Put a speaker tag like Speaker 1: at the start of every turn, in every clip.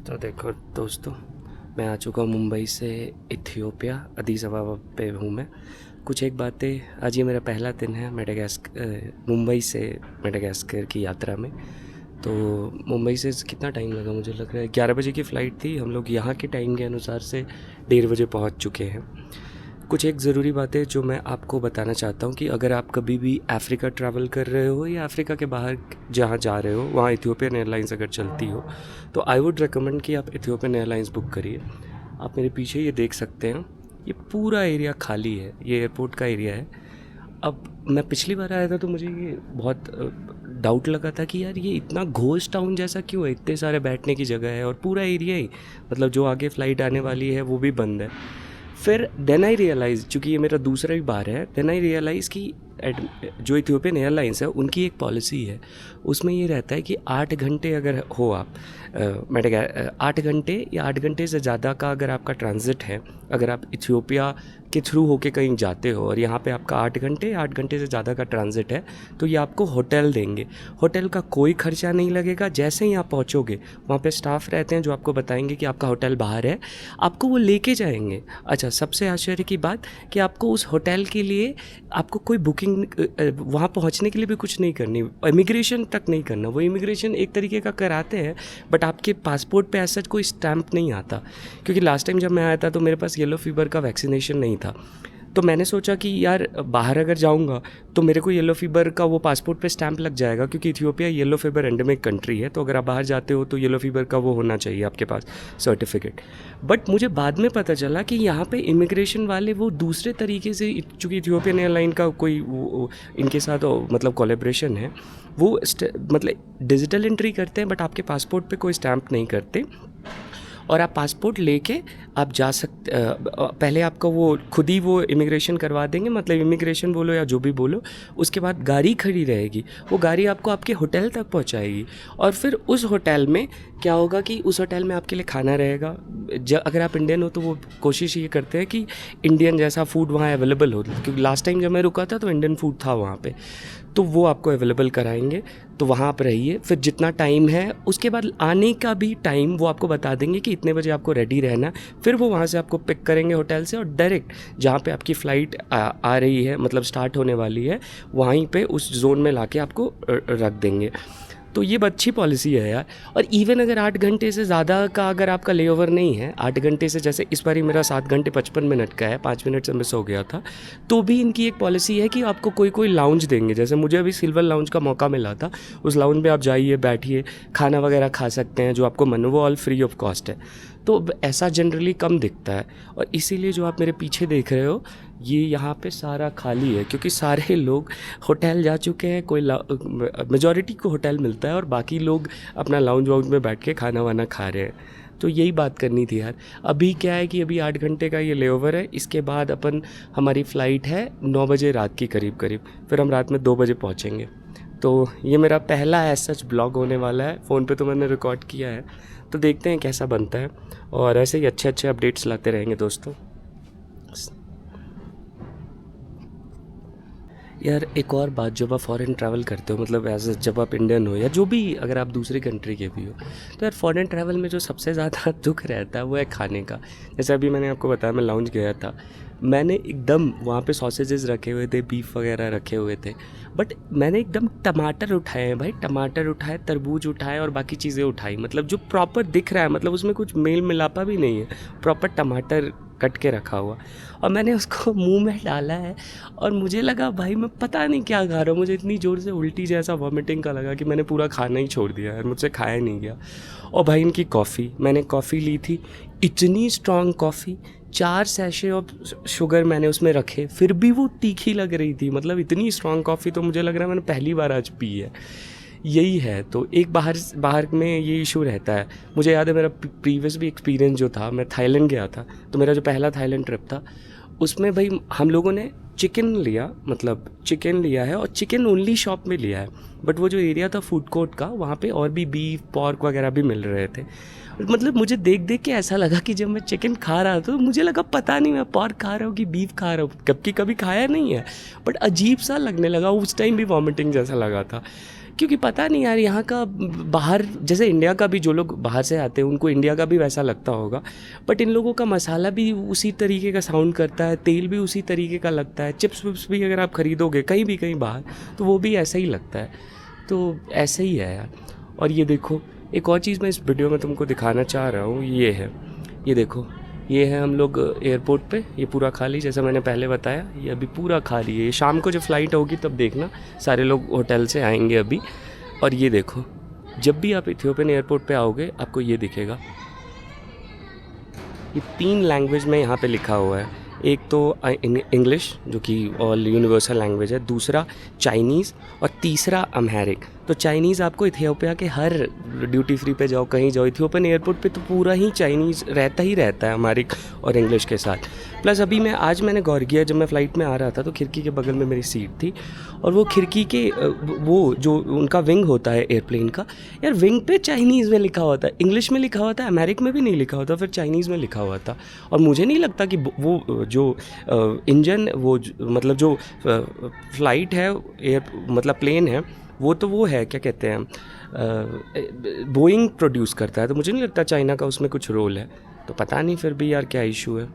Speaker 1: तो देखो दोस्तों, मैं आ चुका हूँ मुंबई से इथियोपिया, अदीस अबाबा पे हूँ मैं। कुछ एक बातें, आज ये मेरा पहला दिन है मुंबई से मेडागास्कर की यात्रा में। तो मुंबई से कितना टाइम लगा, मुझे लग रहा है 11 बजे की फ़्लाइट थी। हम लोग यहाँ के टाइम के अनुसार से 1:30 बजे पहुँच चुके हैं। कुछ एक ज़रूरी बातें जो मैं आपको बताना चाहता हूँ कि अगर आप कभी भी अफ्रीका ट्रैवल कर रहे हो या अफ्रीका के बाहर जहाँ जा रहे हो वहाँ इथियोपियन एयरलाइंस अगर चलती हो तो आई वुड रिकमेंड कि आप इथियोपियन एयरलाइंस बुक करिए। आप मेरे पीछे ये देख सकते हैं, ये पूरा एरिया खाली है, ये एयरपोर्ट का एरिया है। अब मैं पिछली बार आया था तो मुझे ये बहुत डाउट लगा था कि यार ये इतना घोस्ट टाउन जैसा क्यों है, इतने सारे बैठने की जगह है और पूरा एरिया ही, मतलब जो आगे फ़्लाइट आने वाली है वो भी बंद है। फिर देन आई रियलाइज़, चूँकि ये मेरा दूसरा ही बार है, देन आई रियलाइज़ कि जो इथियोपियन एयरलाइंस है उनकी एक पॉलिसी है, उसमें ये रहता है कि 8 घंटे अगर हो आप 8 घंटे या 8 घंटे से ज़्यादा का अगर आपका ट्रांजिट है, अगर आप इथियोपिया के थ्रू होके कहीं जाते हो और यहाँ पे आपका 8 घंटे से ज़्यादा का ट्रांजिट है, तो ये आपको होटल देंगे। होटल का कोई खर्चा नहीं लगेगा। जैसे ही आप पहुँचोगे वहाँ पे स्टाफ रहते हैं जो आपको बताएंगे कि आपका होटल बाहर है, आपको वो लेके जाएंगे। अच्छा, सबसे आश्चर्य की बात कि आपको उस होटल के लिए आपको कोई बुकिंग वहाँ पहुँचने के लिए भी कुछ नहीं करनी, इमिग्रेशन तक नहीं करना। वो इमिग्रेशन एक तरीके का कराते हैं, बट आपके पासपोर्ट पे ऐसा कोई स्टैंप नहीं आता। क्योंकि लास्ट टाइम जब मैं आया था तो मेरे पास येलो फीवर का वैक्सीनेशन नहीं था, तो मैंने सोचा कि यार बाहर अगर जाऊंगा तो मेरे को येलो फीवर का वो पासपोर्ट पे स्टैंप लग जाएगा, क्योंकि Ethiopia yellow fever endemic country है। तो अगर आप बाहर जाते हो तो येलो फीवर का वो होना चाहिए आपके पास सर्टिफिकेट। बट मुझे बाद में पता चला कि यहाँ पे इमिग्रेशन वाले वो दूसरे तरीके से, चूँकि इथियोपियन एयरलाइन का कोई इनके साथ मतलब कोलेब्रेशन है, वो मतलब डिजिटल एंट्री करते हैं बट आपके पासपोर्ट पे कोई स्टैंप नहीं करते। और आप पासपोर्ट लेके आप जा सकते, पहले आपका वो खुद ही वो इमिग्रेशन करवा देंगे, मतलब इमिग्रेशन बोलो या जो भी बोलो। उसके बाद गाड़ी खड़ी रहेगी, वो गाड़ी आपको आपके होटल तक पहुंचाएगी। और फिर उस होटल में क्या होगा कि उस होटल में आपके लिए खाना रहेगा। अगर आप इंडियन हो तो वो कोशिश ये करते हैं कि इंडियन जैसा फूड वहाँ अवेलेबल हो, क्योंकि लास्ट टाइम जब मैं रुका था तो इंडियन फूड था वहाँ पे, तो वो आपको अवेलेबल कराएंगे। तो वहाँ आप रहिए, फिर जितना टाइम है उसके बाद आने का भी टाइम वो आपको बता देंगे कि इतने बजे आपको रेडी रहना। फिर वो वहाँ से आपको पिक करेंगे होटल से और डायरेक्ट जहाँ पे आपकी फ़्लाइट आ रही है, मतलब स्टार्ट होने वाली है, वहीं पे उस जोन में लाके आपको रख देंगे। तो ये अच्छी पॉलिसी है यार। और इवन अगर 8 घंटे से ज़्यादा का अगर आपका लेओवर नहीं है, 8 घंटे से, जैसे इस बार ही मेरा 7 घंटे 55 मिनट का है, 5 मिनट से मिस हो गया था, तो भी इनकी एक पॉलिसी है कि आपको कोई लाउंज देंगे। जैसे मुझे अभी सिल्वर लाउंज का मौका मिला था, उस लाउंज में आप जाइए, बैठिए, खाना वगैरह खा सकते हैं, जो आपको मन, वो ऑल फ्री ऑफ कॉस्ट है। तो ऐसा जनरली कम दिखता है। और इसीलिए जो आप मेरे पीछे देख रहे हो ये यहाँ पे सारा खाली है, क्योंकि सारे लोग होटल जा चुके हैं। कोई मेजॉरिटी को होटल मिलता है और बाकी लोग अपना लाउंज वाउंज में बैठ के खाना वाना खा रहे हैं। तो यही बात करनी थी यार। अभी क्या है कि अभी 8 घंटे का ये लेओवर है, इसके बाद हमारी फ़्लाइट है 9 बजे रात की करीब, फिर हम रात में 2 बजे पहुँचेंगे। तो ये मेरा पहला ऐसा सच ब्लॉग होने वाला है। फ़ोन पे तो मैंने रिकॉर्ड किया है, तो देखते हैं कैसा बनता है। और ऐसे ही अच्छे अच्छे अपडेट्स लाते रहेंगे दोस्तों। यार एक और बात, जब आप फॉरेन ट्रैवल करते हो, मतलब जब आप इंडियन हो या जो भी, अगर आप दूसरी कंट्री के भी हो, तो यार फॉरेन ट्रैवल में जो सबसे ज़्यादा दुख रहता है वो है खाने का। जैसे अभी मैंने आपको बताया, मैं लाउंज गया था, मैंने एकदम वहाँ पे सॉसेजेस रखे हुए थे, बीफ वगैरह रखे हुए थे, बट मैंने एकदम टमाटर उठाए हैं भाई, टमाटर उठाए, तरबूज उठाए और बाकी चीज़ें उठाई, मतलब जो प्रॉपर दिख रहा है, मतलब उसमें कुछ मेल मिलापा भी नहीं है, प्रॉपर टमाटर कट के रखा हुआ, और मैंने उसको मुंह में डाला है। और मुझे लगा भाई मैं पता नहीं क्या खा रहा हूँ, मुझे इतनी ज़ोर से उल्टी जैसा वॉमिटिंग का लगा कि मैंने पूरा खाना ही छोड़ दिया यार, मुझसे खाया नहीं गया। और भाई इनकी कॉफ़ी, मैंने कॉफ़ी ली थी, इतनी strong coffee, 4 sachet of sugar मैंने उसमें रखे, फिर भी वो तीखी लग रही थी। मतलब इतनी स्ट्रॉन्ग कॉफ़ी तो मुझे लग रहा है मैंने पहली बार आज पी है। यही है, तो एक बाहर में ये इशू रहता है। मुझे याद है मेरा प्रीवियस भी एक्सपीरियंस जो था, मैं थाईलैंड गया था, तो मेरा जो पहला थाईलैंड ट्रिप था उसमें भाई हम लोगों ने चिकन लिया, मतलब चिकन लिया है और चिकन ओनली शॉप में लिया है, बट वो जो एरिया था फूड कोर्ट का, वहाँ पे और भी बीफ पॉर्क वगैरह भी मिल रहे थे। मतलब मुझे देख देख के ऐसा लगा कि जब मैं चिकन खा रहा था तो मुझे लगा पता नहीं मैं पॉर्क खा रहा हूँ कि बीफ खा रहा हूँ, कभी खाया नहीं है, बट अजीब सा लगने लगा। उस टाइम भी वॉमिटिंग जैसा लगा था। क्योंकि पता नहीं यार यहाँ का बाहर, जैसे इंडिया का भी जो लोग बाहर से आते हैं उनको इंडिया का भी वैसा लगता होगा, बट इन लोगों का मसाला भी उसी तरीके का साउंड करता है, तेल भी उसी तरीके का लगता है, चिप्स विप्स भी अगर आप ख़रीदोगे कहीं बाहर तो वो भी ऐसा ही लगता है। तो ऐसे ही है यार। और ये देखो, एक और चीज़ मैं इस वीडियो में तुमको दिखाना चाह रहा हूँ, ये है, ये देखो, ये है हम लोग एयरपोर्ट पे, ये पूरा खाली, जैसा मैंने पहले बताया ये अभी पूरा खाली है। ये शाम को जब फ़्लाइट होगी तब देखना सारे लोग होटल से आएंगे अभी। और ये देखो, जब भी आप इथियोपियन एयरपोर्ट पे आओगे आपको ये दिखेगा, ये 3 लैंग्वेज में यहाँ पे लिखा हुआ है। एक तो इंग्लिश जो कि ऑल यूनिवर्सल लैंग्वेज है, दूसरा चाइनीज़ और तीसरा अम्हैरिक। तो चाइनीज़ आपको इथियोपिया के हर ड्यूटी फ्री पे जाओ, कहीं जाओ, इथियोपियन एयरपोर्ट पे तो पूरा ही चाइनीज़ रहता ही रहता है अम्हैरिक और इंग्लिश के साथ। प्लस अभी आज मैंने गौर किया, जब मैं फ़्लाइट में आ रहा था तो खिड़की के बगल में मेरी सीट थी, और वो खिड़की के वो जो उनका विंग होता है एयरप्लेन का, यार विंग पे चाइनीज़ में लिखा हुआ था, इंग्लिश में लिखा हुआ था, अमेरिक में भी नहीं लिखा हुआ था, फिर चाइनीज़ में लिखा हुआ था। और मुझे नहीं लगता कि वो जो इंजन, वो मतलब जो फ़्लाइट है, मतलब प्लेन है, वो है क्या कहते हैं, बोइंग प्रोड्यूस करता है, तो मुझे नहीं लगता चाइना का उसमें कुछ रोल है। तो पता नहीं फिर भी यार क्या इशू है।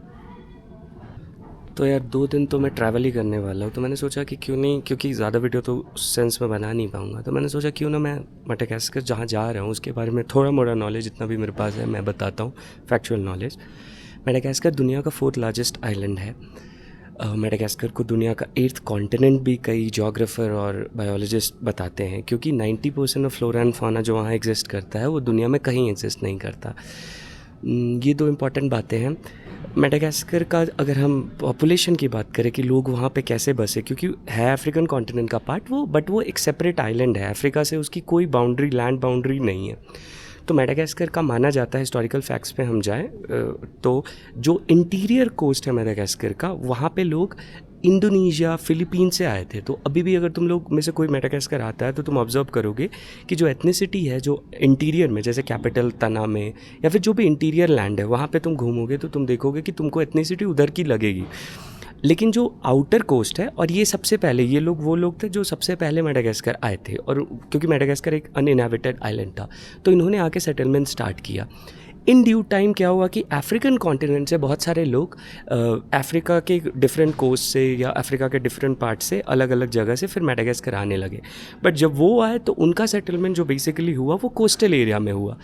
Speaker 1: तो यार 2 दिन तो मैं ट्रैवल ही करने वाला हूँ, तो मैंने सोचा कि क्यों नहीं, क्योंकि ज़्यादा वीडियो तो उस सेंस में बना नहीं पाऊँगा, तो मैंने सोचा क्यों ना मैं मेडागास्कर जहाँ जा रहा हूँ उसके बारे में थोड़ा मोड़ा नॉलेज जितना भी मेरे पास है मैं बताता हूँ, फैक्चुअल नॉलेज। मेडागास्कर दुनिया का 4th लार्जेस्ट आइलैंड है। मेडागास्कर को दुनिया का 8th कॉन्टिनेंट भी कई जोग्राफर और बायोलॉजिस्ट बताते हैं, क्योंकि 90% ऑफ फ्लोरा एंड फौना जो वहाँ एग्जिस्ट करता है वो दुनिया में कहीं एग्जिस्ट नहीं करता। ये 2 इम्पॉर्टेंट बातें हैं। मेडागास्कर का अगर हम पॉपुलेशन की बात करें कि लोग वहाँ पे कैसे बसे, क्योंकि है अफ्रीकन कॉन्टिनेंट का पार्ट वो, बट वो एक सेपरेट आइलैंड है, अफ्रीका से उसकी कोई बाउंड्री, लैंड बाउंड्री नहीं है। तो मेडागास्कर का माना जाता है, हिस्टोरिकल फैक्ट्स पे हम जाएं तो जो इंटीरियर कोस्ट है मेडागास्कर का, वहाँ पे लोग इंडोनेशिया, फिलीपीन से आए थे। तो अभी भी अगर तुम लोग में से कोई मेडागास्कर आता है तो तुम ऑब्जर्व करोगे कि जो एथनिसिटी है जो इंटीरियर में, जैसे कैपिटल तना में या फिर जो भी इंटीरियर लैंड है वहाँ पे तुम घूमोगे तो तुम देखोगे कि तुमको एथनिसिटी उधर की लगेगी। लेकिन जो आउटर कोस्ट है, और ये सबसे पहले, ये लोग वो लोग थे जो सबसे पहले मेडागास्कर आए थे, और क्योंकि मेडागास्कर एक अनइनहैबिटेड आइलैंड था तो इन्होंने आके सेटलमेंट स्टार्ट किया। इन ड्यू टाइम क्या हुआ कि अफ्रीकन कॉन्टिनेंट से बहुत सारे लोग अफ्रीका के डिफरेंट कोस्ट से या अफ्रीका के डिफरेंट पार्ट से, अलग अलग जगह से फिर मेडागास्कर आने लगे। बट जब वो आए तो उनका सेटलमेंट जो बेसिकली हुआ वो कोस्टल एरिया में हुआ।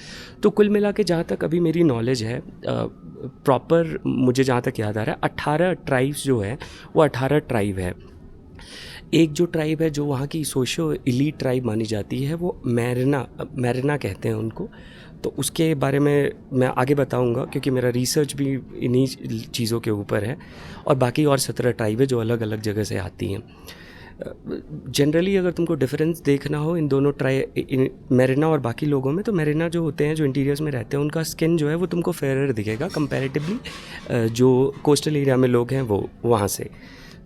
Speaker 1: तो कुल मिला के जहाँ तक अभी मेरी नॉलेज है, प्रॉपर मुझे जहाँ तक याद आ रहा है, 18 ट्राइब्स जो है वो 18 ट्राइब है। एक जो ट्राइब है जो वहाँ की सोशो इलीट ट्राइब मानी जाती है वो मैरिना कहते हैं उनको। तो उसके बारे में मैं आगे बताऊंगा, क्योंकि मेरा रिसर्च भी इन्हीं चीज़ों के ऊपर है। और बाकी और 17 ट्राइब है जो अलग अलग जगह से आती हैं। जनरली अगर तुमको डिफरेंस देखना हो इन दोनों मैरिना और बाकी लोगों में, तो मैरिना जो होते हैं, जो इंटीरियर्स में रहते हैं, उनका स्किन जो है वो तुमको फेयर दिखेगा कंपैरेटिवली जो कोस्टल एरिया में लोग हैं वो वहाँ से।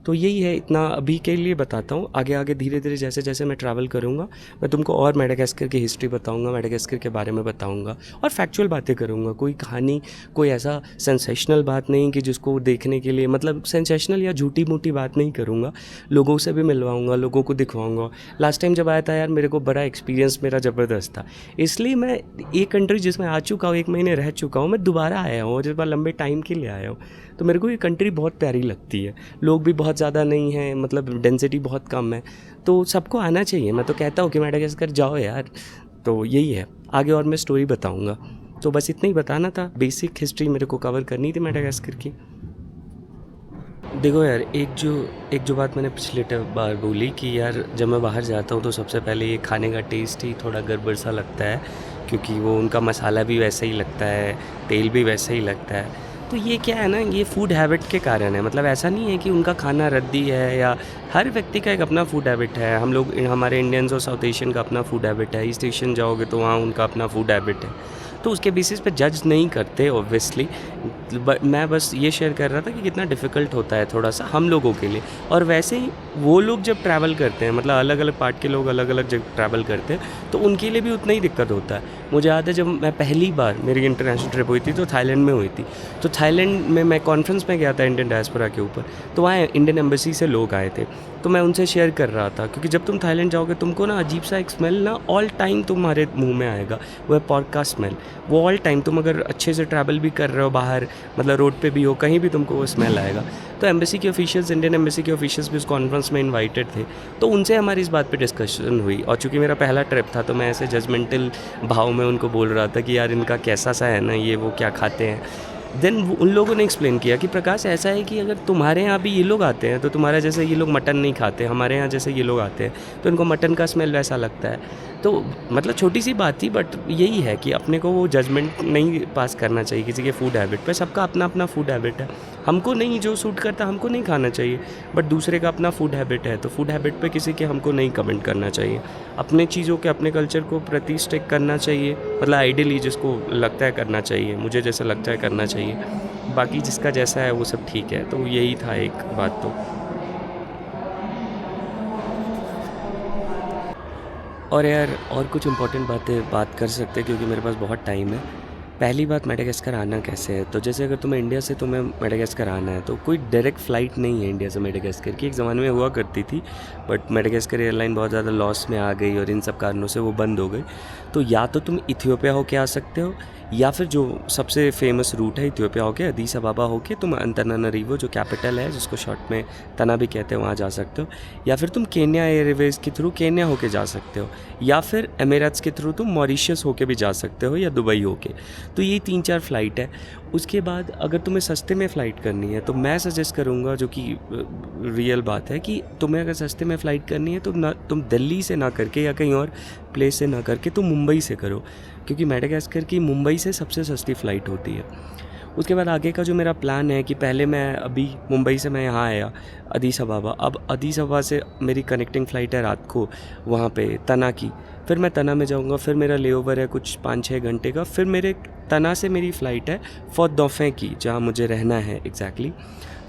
Speaker 1: तो यही है, इतना अभी के लिए बताता हूँ। आगे आगे धीरे धीरे जैसे जैसे मैं ट्रैवल करूँगा मैं तुमको और मेडागास्कर की हिस्ट्री बताऊँगा, मेडागास्कर के बारे में बताऊँगा और फैक्चुअल बातें करूँगा। कोई कहानी, कोई ऐसा सेंसेशनल बात नहीं कि जिसको देखने के लिए, मतलब सेंसेशनल या झूठी मूठी बात नहीं करूँगा। लोगों से भी मिलवाऊँगा, लोगों को दिखवाऊँगा। लास्ट टाइम जब आया था यार मेरे को बड़ा एक्सपीरियंस मेरा ज़बरदस्त था, इसलिए मैं एक कंट्री जिसमें आ चुका हूँ, 1 महीने रह चुका हूँ, मैं दोबारा आया हूँ, जिस बार लंबे टाइम के लिए आया हूँ। तो मेरे को ये कंट्री बहुत प्यारी लगती है। लोग भी बहुत ज़्यादा नहीं हैं, मतलब डेंसिटी बहुत कम है, तो सबको आना चाहिए। मैं तो कहता हूँ कि मेडागास्कर जाओ यार। तो यही है, आगे और मैं स्टोरी बताऊँगा। तो बस इतना ही बताना था, बेसिक हिस्ट्री मेरे को कवर करनी थी मेडागास्कर की। देखो यार, एक जो बात मैंने पिछले बार बोली कि यार जब मैं बाहर जाता हूँ तो सबसे पहले ये खाने का टेस्ट ही थोड़ा गड़बड़ सा लगता है, क्योंकि वो उनका मसाला भी वैसा ही लगता है, तेल भी वैसा ही लगता है। तो ये क्या है ना, ये फूड हैबिट के कारण है। मतलब ऐसा नहीं है कि उनका खाना रद्दी है, या हर व्यक्ति का एक अपना फूड हैबिट है। हम लोग, हमारे इंडियंस और साउथ एशियन का अपना फूड हैबिट है। ईस्ट एशियन जाओगे तो वहाँ उनका अपना फूड हैबिट है। तो उसके बेसिस पे जज नहीं करते ऑब्वियसली। मैं बस ये शेयर कर रहा था कि कितना डिफ़िकल्ट होता है थोड़ा सा हम लोगों के लिए। और वैसे ही वो लोग जब ट्रैवल करते हैं, मतलब अलग अलग पार्ट के लोग अलग अलग जगह ट्रैवल करते हैं, तो उनके लिए भी उतना ही दिक्कत होता है। मुझे याद है जब मैं पहली बार मेरी इंटरनेशनल ट्रिप हुई थी तो थाईलैंड में हुई थी। तो थाईलैंड में मैं कॉन्फ्रेंस में गया था इंडियन डायस्पोरा के ऊपर, तो वहाँ इंडियन एम्बेसी से लोग आए थे। तो मैं उनसे शेयर कर रहा था, क्योंकि जब तुम थाईलैंड जाओगे तुमको ना अजीब सा एक स्मेल ना ऑल टाइम तुम्हारे मुंह में आएगा, वो है पॉर्क का स्मेल। वो ऑल टाइम तुम अगर अच्छे से ट्रैवल भी कर रहे हो बाहर, मतलब रोड पे भी हो, कहीं भी तुमको वो स्मेल आएगा। तो एम्बेसी के ऑफिशियल्स, इंडियन एम्बेसी के ऑफिशियल्स भी उस कॉन्फ्रेंस में इन्वाइटेड थे, तो उनसे हमारी इस बात पे डिस्कशन हुई। और चूँकि मेरा पहला ट्रिप था तो मैं ऐसे जजमेंटल भाव में उनको बोल रहा था कि यार इनका कैसा सा है ना, ये वो क्या खाते हैं। देन उन लोगों ने एक्सप्लेन किया कि प्रकाश ऐसा है कि अगर तुम्हारे यहाँ भी ये लोग आते हैं तो तुम्हारे जैसे ये लोग मटन नहीं खाते, हमारे यहाँ जैसे ये लोग आते हैं तो इनको मटन का स्मेल वैसा लगता है। तो मतलब छोटी सी बात थी, बट यही है कि अपने को वो जजमेंट नहीं पास करना चाहिए किसी के फूड हैबिट पे। सबका अपना अपना फूड हैबिट है, हमको नहीं जो सूट करता हमको नहीं खाना चाहिए, बट दूसरे का अपना फूड हैबिट है, तो फूड हैबिट पे किसी के हमको नहीं कमेंट करना चाहिए। अपने चीज़ों के, अपने कल्चर को प्रति स्टिक करना चाहिए, मतलब आइडियली जिसको लगता है करना चाहिए, मुझे जैसा लगता है करना चाहिए, बाकी जिसका जैसा है वो सब ठीक है। तो यही था एक बात। तो और यार और कुछ इंपॉर्टेंट बातें बात कर सकते हैं क्योंकि मेरे पास बहुत टाइम है। पहली बात, मेडागास्कर आना कैसे है। तो जैसे अगर तुम्हें इंडिया से तुम्हें मेडागास्कर आना है तो कोई डायरेक्ट फ़्लाइट नहीं है इंडिया से मेडागास्कर की। एक ज़माने में हुआ करती थी, बट मेडागास्कर एयरलाइन बहुत ज़्यादा लॉस में आ गई और इन सब कारणों से वो बंद हो गई। तो या तो तुम इथियोपिया होके आ सकते हो, या फिर जो सबसे फेमस रूट है इथियोपिया होके अदीस अबाबा होके तुम अंतनानारिवो जो कैपिटल है, जिसको शॉर्ट में तना भी कहते हैं, वहाँ जा सकते हो। या फिर तुम केन्या एयरवेज़ के थ्रू केन्या होके जा सकते हो, या फिर एमिरेट्स के थ्रू तुम मॉरिशस होके भी जा सकते हो, या दुबई होके। तो ये 3-4 फ़्लाइट है। उसके बाद अगर तुम्हें सस्ते में फ़्लाइट करनी है तो मैं सजेस्ट करूँगा, जो कि रियल बात है, कि तुम्हें अगर सस्ते में फ़्लाइट करनी है तो ना तुम दिल्ली से ना करके या कहीं और प्लेस से ना करके तुम मुंबई से करो, क्योंकि मेडागास्कर की मुंबई से सबसे सस्ती फ़्लाइट होती है। उसके बाद आगे का जो मेरा प्लान है कि पहले मैं अभी मुंबई से मैं यहाँ आया अदीस अबाबा, अब अदीस अबाबा से मेरी कनेक्टिंग फ़्लाइट है रात को वहाँ पे तना की, फिर मैं तना में जाऊँगा, फिर मेरा लेओवर है कुछ 5-6 घंटे का, फिर मेरे तना से मेरी फ़्लाइट है फॉरदौफे की, जहाँ मुझे रहना है एग्जैक्टली।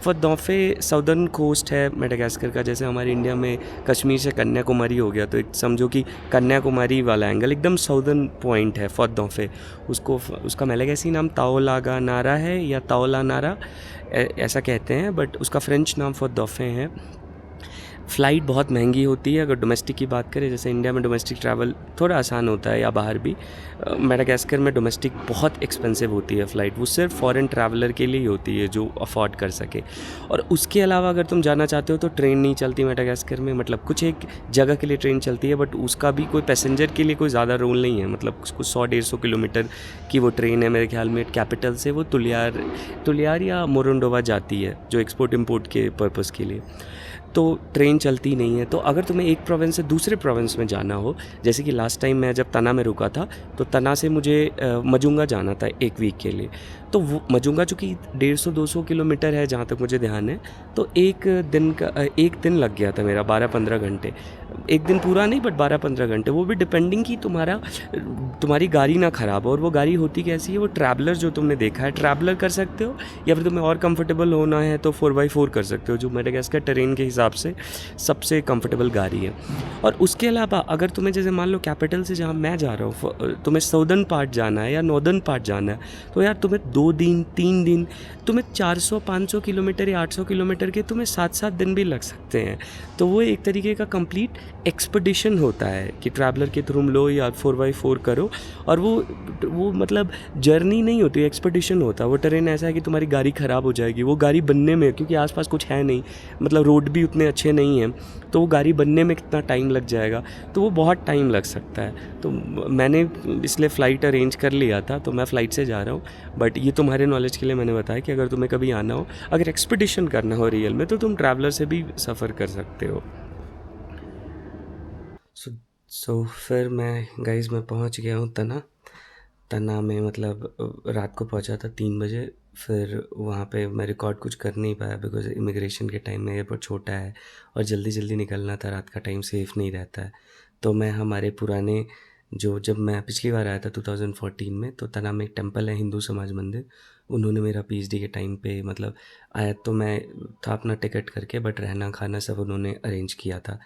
Speaker 1: फॉरदौफे साउदर्न कोस्ट है मेडागास्कर का, जैसे हमारे इंडिया में कश्मीर से कन्याकुमारी हो गया, तो एक समझो कि कन्याकुमारी वाला एंगल एकदम साउदर्न पॉइंट है फॉरदौफे। उसको उसका मेलागैसी नाम ताओलागा नारा है या ताओला नारा ऐसा कहते हैं, बट उसका फ्रेंच नाम फॉरदौफे है। फ़्लाइट बहुत महंगी होती है अगर डोमेस्टिक की बात करें, जैसे इंडिया में डोमेस्टिक ट्रैवल थोड़ा आसान होता है या बाहर भी, मेडागास्कर में डोमेस्टिक बहुत एक्सपेंसिव होती है फ़्लाइट। वो सिर्फ फॉरेन ट्रैवलर के लिए ही होती है जो अफोर्ड कर सके। और उसके अलावा अगर तुम जाना चाहते हो तो ट्रेन नहीं चलती मेडागास्कर में, मतलब कुछ एक जगह के लिए ट्रेन चलती है, बट उसका भी कोई पैसेंजर के लिए कोई ज़्यादा रोल नहीं है, मतलब कुछ 100-150 किलोमीटर की वो ट्रेन है मेरे ख्याल में। कैपिटल से वो तुलियार या मोरंडोवा जाती है, जो एक्सपोर्ट इम्पोर्ट के पर्पज़ के लिए। तो ट्रेन चलती नहीं है। तो अगर तुम्हें एक प्रोविंस से दूसरे प्रोविंस में जाना हो, जैसे कि लास्ट टाइम मैं जब तना में रुका था तो तना से मुझे मजूंगा जाना था एक वीक के लिए, तो वो मजूंगा चूँकि 150-200 किलोमीटर है जहाँ तक मुझे ध्यान है, तो एक दिन लग गया था मेरा, 12-15 घंटे। एक दिन पूरा नहीं बट 12-15 घंटे, वो भी डिपेंडिंग कि तुम्हारी गाड़ी ना ख़राब हो। और वो गाड़ी होती कैसी है, वो ट्रैवलर जो तुमने देखा है ट्रैवलर कर सकते हो, या फिर तुम्हें और कंफर्टेबल होना है तो 4x4 कर सकते हो, जो मेडागास्कर टेरेन के हिसाब से सबसे कंफर्टेबल गाड़ी है। और उसके अलावा अगर तुम्हें जैसे मान लो कैपिटल से जहाँ मैं जा रहा हूँ तुम्हें साउदर्न पार्ट जाना है या नॉर्दर्न पार्ट जाना है, तो यार तुम्हें 2 दिन 3 दिन, तुम्हें 400-500 किलोमीटर या 800 किलोमीटर के तुम्हें 7-7 दिन भी लग सकते हैं। तो वो एक तरीके का कंप्लीट एक्सपेडिशन होता है कि ट्रैवलर के थ्रू लो या 4x4 करो, और वो मतलब जर्नी नहीं होती, एक्सपेडिशन होता है। वो ट्रेन ऐसा है कि तुम्हारी गाड़ी ख़राब हो जाएगी, वो गाड़ी बनने में, क्योंकि आसपास कुछ है नहीं, मतलब रोड भी उतने अच्छे नहीं हैं, तो वो गाड़ी बनने में कितना टाइम लग जाएगा, तो वो बहुत टाइम लग सकता है। तो मैंने इसलिए फ़्लाइट अरेंज कर लिया था, तो मैं फ़्लाइट से जा रहा हूँ। बट ये तुम्हारे नॉलेज के लिए मैंने बताया कि अगर तुम्हें कभी आना हो, अगर एक्सपेडिशन करना हो रियल में, तो तुम ट्रैवलर से भी सफ़र कर सकते हो। सो फिर मैं पहुंच गया हूँ तना में, मतलब रात को पहुंचा था 3 बजे। फिर वहाँ पे मैं रिकॉर्ड कुछ कर नहीं पाया बिकॉज इमिग्रेशन के टाइम में एयरपोर्ट छोटा है और जल्दी जल्दी निकलना था, रात का टाइम सेफ़ नहीं रहता है। तो मैं हमारे पुराने जब मैं पिछली बार आया था 2014 में, तो तना में एक टेम्पल है हिंदू समाज मंदिर, उन्होंने मेरा पीएचडी के टाइम पे मतलब आया, तो मैं था अपना टिकट करके, बट रहना खाना सब उन्होंने अरेंज किया था।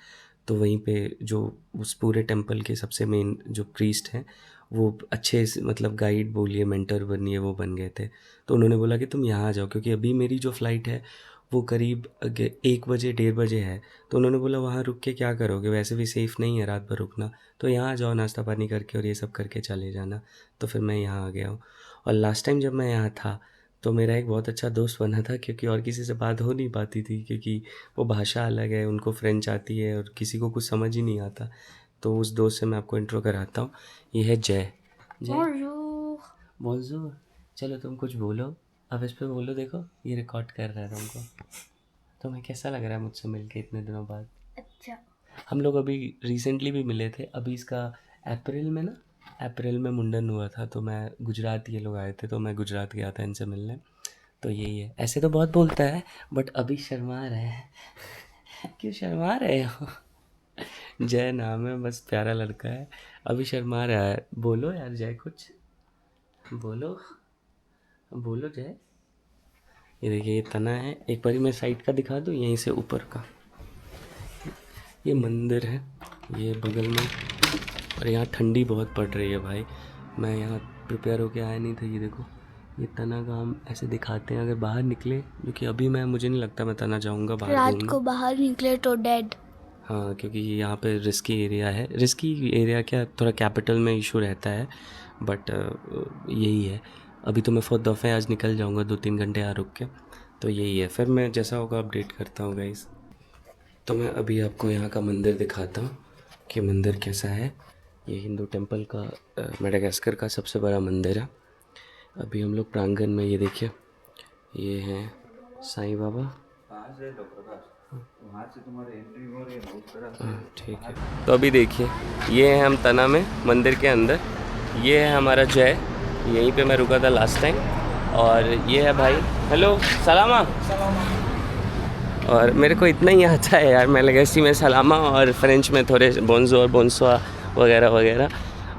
Speaker 1: तो वहीं पे जो उस पूरे टेंपल के सबसे मेन जो प्रीस्ट हैं, वो अच्छे से मतलब गाइड बोलिए, मेंटर बनिए, वो बन गए थे। तो उन्होंने बोला कि तुम यहाँ आ जाओ, क्योंकि अभी मेरी जो फ़्लाइट है वो करीब 1 बजे 1:30 है। तो उन्होंने बोला वहाँ रुक के क्या करोगे, वैसे भी सेफ़ नहीं है रात भर रुकना, तो यहाँ आ जाओ नाश्ता पानी करके और ये सब करके चले जाना। तो फिर मैं यहाँ आ गया हूँ। और लास्ट टाइम जब मैं यहाँ था तो मेरा एक बहुत अच्छा दोस्त बना था, क्योंकि और किसी से बात हो नहीं पाती थी, क्योंकि वो भाषा अलग है, उनको फ्रेंच आती है और किसी को कुछ समझ ही नहीं आता। तो उस दोस्त से मैं आपको इंट्रो कराता हूँ। ये है जय।
Speaker 2: Bonjour.
Speaker 1: बोलो, चलो तुम कुछ बोलो। अब इस पे बोलो, देखो ये रिकॉर्ड कर रहा है तुमको। तुम्हें कैसा लग रहा है मुझसे मिलके इतने दिनों बाद?
Speaker 2: अच्छा।
Speaker 1: हम लोग अभी रिसेंटली भी मिले थे, अभी इसका अप्रैल में मुंडन हुआ था, तो मैं गुजरात, ये लोग आए थे तो मैं गुजरात गया था इनसे मिलने। तो यही है, ऐसे तो बहुत बोलता है बट अभी शर्मा रहे हैं। क्यों शर्मा रहे हो? जय नाम है, बस प्यारा लड़का है, अभी शर्मा रहा है। बोलो यार जय, कुछ बोलो, बोलो जय। ये देखिए ये तना है, एक बारी मैं साइड का दिखा दूँ, यहीं से ऊपर का ये मंदिर है, ये बगल में। और यहाँ ठंडी बहुत पड़ रही है भाई, मैं यहाँ प्रिपेयर होके आया नहीं था। ये देखो ये तना का हम ऐसे दिखाते हैं अगर बाहर निकले, क्योंकि अभी मुझे नहीं लगता मैं तना जाऊँगा बाहर
Speaker 2: रात
Speaker 1: घूमने।
Speaker 2: को बाहर निकले तो डेड।
Speaker 1: हाँ, क्योंकि यहाँ पे रिस्की एरिया है, रिस्की एरिया क्या, थोड़ा कैपिटल में इशू रहता है, बट यही है। अभी तो मैं फॉर दफ़े आज निकल जाऊँगा 2-3 घंटे यहाँ रुक के, तो यही है। फिर मैं जैसा होगा अपडेट करता हूँ गाइस। तो मैं अभी आपको यहाँ का मंदिर दिखाता हूँ कि मंदिर कैसा है। ये हिंदू टेम्पल का मेडागास्कर का सबसे बड़ा मंदिर है। अभी हम लोग प्रांगण में, ये देखिए ये हैं साईं बाबा। ठीक है, तो अभी देखिए ये है हम तना में मंदिर के अंदर, ये है हमारा जय, यहीं पे मैं रुका था लास्ट टाइम। और ये है भाई, हेलो सलामा। और मेरे को इतना ही आता है यार, मलागासी में सलामा और फ्रेंच में थोड़े बोंजो और बोंसवा वगैरह वगैरह।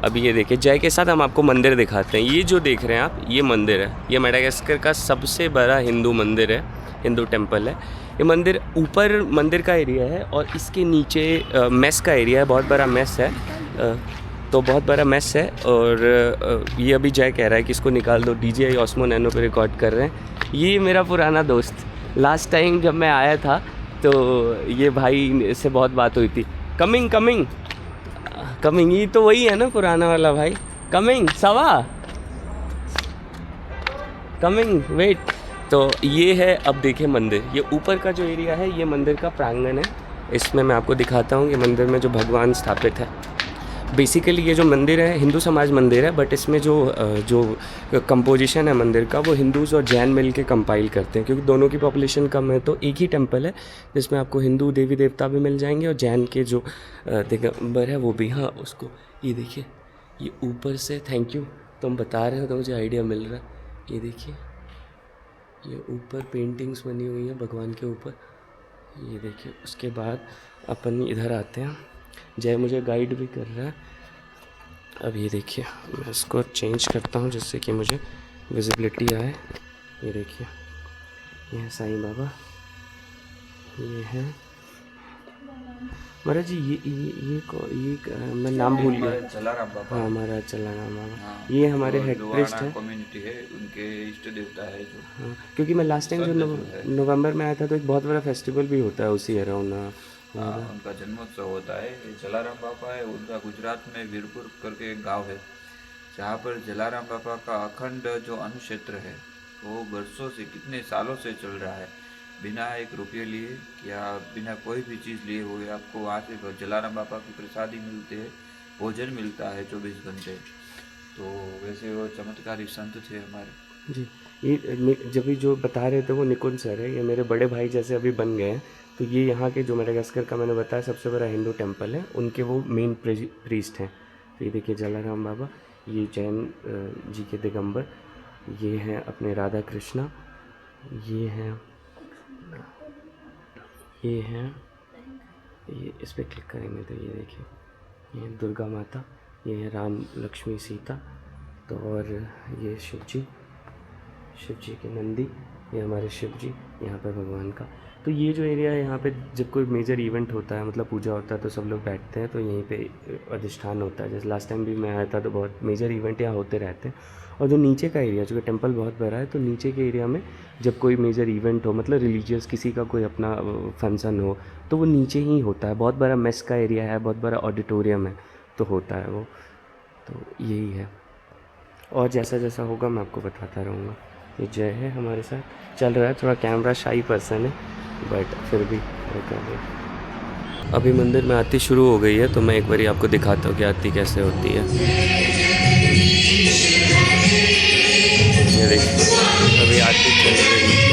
Speaker 1: अभी ये देखिए जय के साथ हम आपको मंदिर दिखाते हैं। ये जो देख रहे हैं आप, ये मंदिर है, ये मेडागास्कर का सबसे बड़ा हिंदू मंदिर है, हिंदू टेम्पल है। ये मंदिर ऊपर मंदिर का एरिया है और इसके नीचे मेस का एरिया है, बहुत बड़ा मेस है। तो बहुत बड़ा मेस है। और ये अभी जय कह रहा है कि इसको निकाल दो, DJI Osmo Nano पे रिकॉर्ड कर रहे हैं। ये मेरा पुराना दोस्त, लास्ट टाइम जब मैं आया था तो ये भाई से बहुत बात हुई थी। कमिंग कमिंग कमिंग, ये तो वही है ना पुराना वाला भाई। कमिंग सवा, कमिंग वेट। तो ये है, अब देखिए मंदिर, ये ऊपर का जो एरिया है ये मंदिर का प्रांगण है। इसमें मैं आपको दिखाता हूँ कि मंदिर में जो भगवान स्थापित है। बेसिकली ये जो मंदिर है हिंदू समाज मंदिर है, बट इसमें जो कंपोजिशन है मंदिर का वो हिंदूज़ और जैन मिल के कंपाइल करते हैं, क्योंकि दोनों की पॉपुलेशन कम है। तो एक ही टेम्पल है जिसमें आपको हिंदू देवी देवता भी मिल जाएंगे और जैन के जो दिगंबर है वो भी। हाँ उसको ये देखिए, ये ऊपर से, थैंक यू तुम बता रहे हो तो मुझे आइडिया मिल रहा है। ये देखिए ये ऊपर पेंटिंग्स बनी हुई हैं भगवान के ऊपर, ये देखिए। उसके बाद अपन इधर आते हैं, जय मुझे गाइड भी कर रहा है। अब ये देखिए मैं इसको चेंज करता हूँ जिससे कि मुझे विजिबिलिटी आए। ये देखिए ये है साईं बाबा, ये है महाराज जी, मैं नाम भूल गया।
Speaker 3: जलाराम बाबा।
Speaker 1: हाँ हमारा जलाराम बाबा।
Speaker 3: हाँ,
Speaker 1: ये हमारे हेड प्रिस्ट
Speaker 3: लोहाना
Speaker 1: है,
Speaker 3: कम्युनिटी है, उनके इष्ट देवता है जो।
Speaker 1: हाँ क्योंकि मैं लास्ट टाइम जो नवंबर में आया था तो एक बहुत बड़ा फेस्टिवल भी होता है उसी अराउंड।
Speaker 3: उनका जन्मोत्सव होता है। ये जलाराम बाबा है, उनका गुजरात में वीरपुर करके एक गांव है, जहाँ पर जलाराम बाबा का अखंड जो अन्न क्षेत्र है वो वर्षों से, कितने सालों से चल रहा है। बिना 1 रुपये लिए या बिना कोई भी चीज़ लिए हुए आपको वहाँ से जलाराम बाबा की प्रसादी मिलते हैं, भोजन मिलता है 24 घंटे। तो वैसे वो चमत्कारिक संत थे हमारे
Speaker 1: जी। ये जब भी जो बता रहे थे वो निकुंज सर है, ये मेरे बड़े भाई जैसे अभी बन गए हैं। तो ये यहाँ के जो मेडागास्कर का मैंने बताया सबसे बड़ा हिंदू टेम्पल है, उनके वो मेन प्रीस्ट हैं। तो ये देखिए जलाराम बाबा, ये जैन जी के दिगंबर, ये हैं अपने राधा कृष्णा, ये हैं ये इस पर क्लिक करेंगे तो ये देखिए ये दुर्गा माता, ये है राम लक्ष्मी सीता। तो और ये शिव जी के नंदी, ये हमारे शिव जी यहाँ पर भगवान का। तो ये जो एरिया है यहाँ पे जब कोई मेजर इवेंट होता है, मतलब पूजा होता है, तो सब लोग बैठते हैं, तो यहीं पे अधिष्ठान होता है। जैसे लास्ट टाइम भी मैं आया था तो बहुत मेजर इवेंट यहाँ होते रहते हैं। और जो नीचे का एरिया, चूँकि टेम्पल बहुत बड़ा है, तो नीचे के एरिया में जब कोई मेजर इवेंट हो, मतलब रिलीजियस किसी का कोई अपना फंक्शन हो, तो वो नीचे ही होता है। बहुत बड़ा मेस का एरिया है, बहुत बड़ा ऑडिटोरियम है, तो होता है वो। तो यही है, और जैसा जैसा होगा मैं आपको बताता रहूँगा। ये जय है हमारे साथ चल रहा है, थोड़ा कैमरा शाई पर्सन है बट फिर भी कर रहे हैं। अभी मंदिर में आरती शुरू हो गई है, तो मैं एक बारी आपको दिखाता हूँ कि आरती कैसे होती है। ये देखिए अभी आरती चल रही है।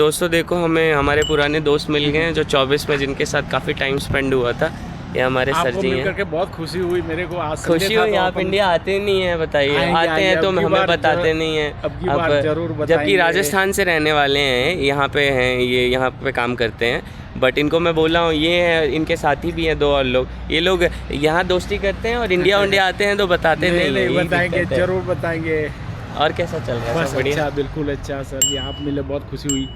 Speaker 1: दोस्तों देखो, हमें हमारे पुराने दोस्त मिल गए हैं जो 24 में जिनके साथ काफ़ी टाइम स्पेंड हुआ था। ये हमारे सर जी हैं।
Speaker 4: करके बहुत खुशी हुई मेरे को। आज
Speaker 1: खुशी हुई, आप इंडिया आते नहीं हैं, बताइए। आते हैं तो हमें बताते नहीं हैं।
Speaker 4: अब जरूर बताएंगे।
Speaker 1: जबकि राजस्थान से रहने वाले हैं, यहाँ पे हैं, ये यहाँ पे काम करते हैं, बट इनको मैं बोल रहा हूँ, ये है इनके साथी भी हैं 2 और लोग। ये लोग यहाँ दोस्ती करते हैं और इंडिया आते हैं तो बताते नहीं।
Speaker 4: बताएंगे, जरूर बताएंगे।
Speaker 1: और कैसा चल रहा है?
Speaker 4: बस बढ़िया, बिल्कुल अच्छा सर जी, आप मिले बहुत खुशी हुई।